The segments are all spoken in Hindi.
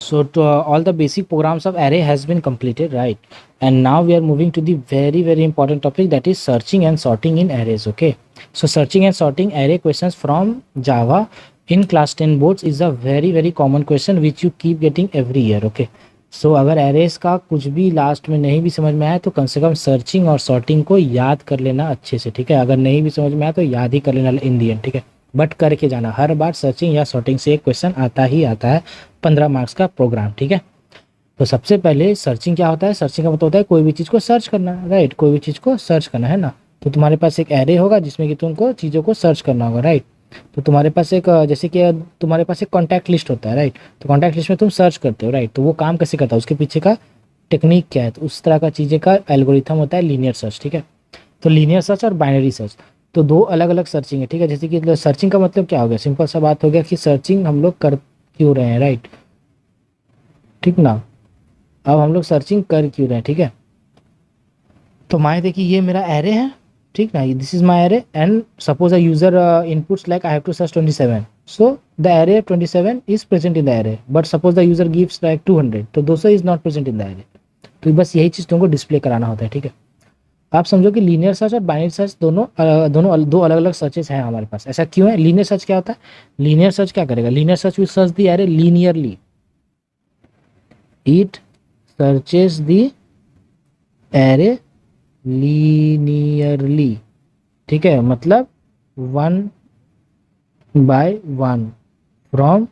So to, all the basic programs of array has been completed, right? And now we are moving to the very important topic, that is searching and sorting in arrays. Okay, so searching and sorting array questions from Java in class 10 boards is a very common question which you keep getting every year. Okay, सो अगर एरेस का कुछ भी लास्ट में नहीं भी समझ में आया तो कम से कम सर्चिंग और सॉर्टिंग को याद कर लेना अच्छे से, ठीक है। अगर नहीं भी समझ में आया तो याद ही कर लेना इन दी एंड, ठीक है। बट करके जाना, हर बार सर्चिंग या सॉर्टिंग से एक क्वेश्चन आता ही आता है, 15 मार्क्स का प्रोग्राम, ठीक है। तो सबसे पहले सर्चिंग क्या होता है? सर्चिंग का मतलब होता है कोई भी चीज़ को सर्च करना, राइट। कोई भी चीज़ को सर्च करना है ना। तो तुम्हारे पास एक एरे होगा जिसमें कि तुमको चीज़ों को सर्च करना होगा, राइट। तो तुम्हारे पास एक जैसे कि तुम्हारे पास एक कॉन्टैक्ट लिस्ट होता है, राइट। तो कॉन्टैक्ट लिस्ट में तुम सर्च करते हो, राइट। तो वो काम कैसे करता है, उसके पीछे का टेक्निक क्या है, तो उस तरह का चीज़ें का एल्गोरिथम होता है लीनियर सर्च, ठीक है। तो लीनियर सर्च और बाइनरी सर्च तो दो अलग अलग सर्चिंग है, ठीक है। जैसे कि सर्चिंग का मतलब क्या हो गया, सिंपल सा बात हो गया कि सर्चिंग हम लोग कर क्यों रहे हैं, राइट, ठीक ना। अब हम लोग सर्चिंग कर क्यों रहे हैं, ठीक है। तो माए देखिए ये मेरा एरे है, ठीक ना, this is my array and suppose a user inputs like I have to search 27, so the array 27 is present in the array, but suppose the user gives like 200, तो 200 is not present in the array. तो बस यही चीज़ तुमको डिस्प्ले कराना होता है, ठीक है। आप समझो कि लीनियर सर्च और बाइनरी सर्च दोनों दो अलग अलग सर्चेस हैं हमारे पास। ऐसा क्यों है? लीनियर सर्च क्या होता है? लीनियर सर्च क्या करेगा? Linear search will search the array linearly, it searches the array linearly, ठीक है। मतलब 1 by 1 from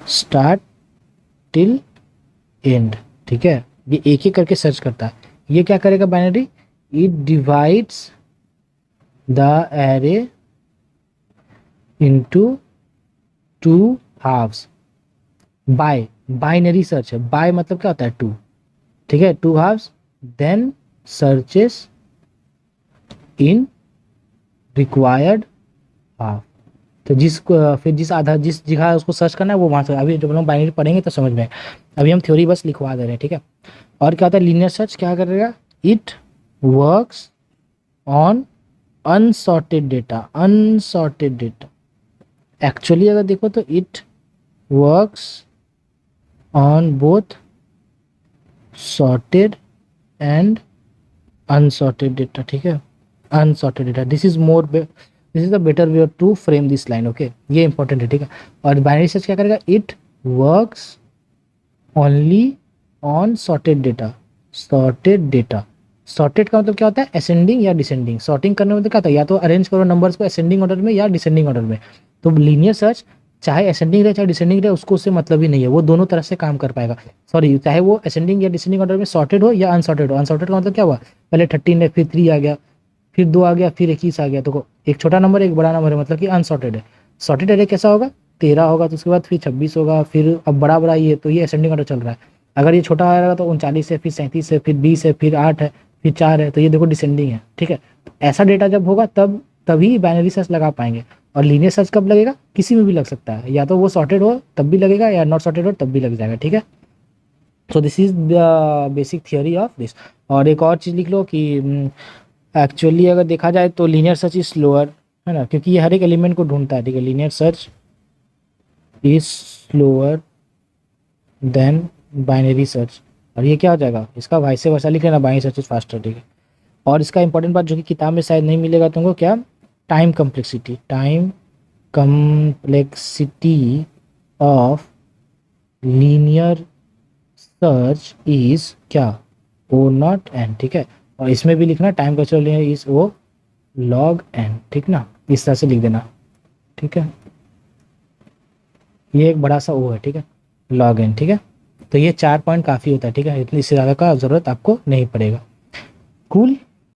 start till and, ठीक है। ये एक एक करके सर्च करता है। ये क्या करेगा binary? It divides the array into 2 halves bi, binary search है। बाय मतलब क्या होता है? 2, ठीक है। 2 halves then searches in required half. तो फिर जिस जगह उसको सर्च करना है वो वहाँ से, अभी जब हम बाइनरी पढ़ेंगे तो समझ में आएगा, अभी हम थ्योरी बस लिखवा दे रहे हैं, ठीक है। और क्या होता है लीनियर सर्च? क्या करेगा? It works on unsorted data, unsorted data. Actually अगर देखो तो it works on both sorted and unsorted data, ठीक है। Unsorted data, this is the better way to frame this line, okay. ये इंपॉर्टेंट है, ठीक है। और बाइनरी सर्च क्या करेगा? It works only on sorted data, sorted data. Sorted का मतलब क्या होता है? असेंडिंग या डिसेंडिंग। सॉर्टिंग करने में मतलब क्या होता है? या तो अरेंज करो नंबर्स को असेंडिंग ऑर्डर में या डिसेंडिंग ऑर्डर में। तो लीनियर सर्च चाहे असेंडिंग रहे चाहे डिसेंडिंग रहे, उसको उससे मतलब ही नहीं है, वो दोनों तरह से काम कर पाएगा। सॉरी, चाहे वो असेंडिंग या डिसेंडिंग ऑर्डर में सॉर्टेड हो या अनसॉर्टेड हो। अनसॉर्टेड का मतलब क्या हुआ? पहले 13 है, फिर 3 आ गया, फिर 2 आ गया, फिर 21 आ गया। तो एक छोटा नंबर एक बड़ा नंबर है, मतलब कि अनसॉर्टेड है। सॉर्टेड एरे कैसा होगा? 13 होगा, तो उसके बाद फिर 26 होगा, फिर अब बड़ा बड़ा ये, तो ये असेंडिंग ऑर्डर चल रहा है। अगर ये छोटा आएगा तो 39 है, फिर 37 है, फिर 20 है, फिर 8 है, फिर 4 है, तो ये देखो डिसेंडिंग है, ठीक है। ऐसा डेटा जब होगा तभी बाइनरी सर्च लगा पाएंगे। और लीनियर सर्च कब लगेगा? किसी में भी लग सकता है, या तो वो सॉर्टेड हो तब भी लगेगा या नॉट सॉर्टेड हो तब भी लग जाएगा, ठीक है। So this is the basic theory of this. और एक और चीज़ लिख लो कि एक्चुअली अगर देखा जाए तो लीनियर सर्च इज स्लोअर, है ना, क्योंकि ये हर एक एलिमेंट को ढूंढता है, ठीक है। Linear search is slower then binary search. और ये क्या हो जाएगा? इसका वाइस वर्सा लिख लेना, बाइनरी सर्च इज फास्टर, ठीक है। और इसका इंपॉर्टेंट बात जो कि किताब में शायद नहीं मिलेगा तुमको, क्या? Time complexity, time complexity of linear search is क्या? O0n, ठीक है। और इसमें भी लिखना time complexity is O log n, ठीक ना, इस तरह से लिख देना, ठीक है। ये एक बड़ा सा O है, ठीक है, log n, ठीक है। तो ये 4 पॉइंट काफ़ी होता है, ठीक है। इतनी इससे ज़्यादा का ज़रूरत आपको नहीं पड़ेगा। कूल।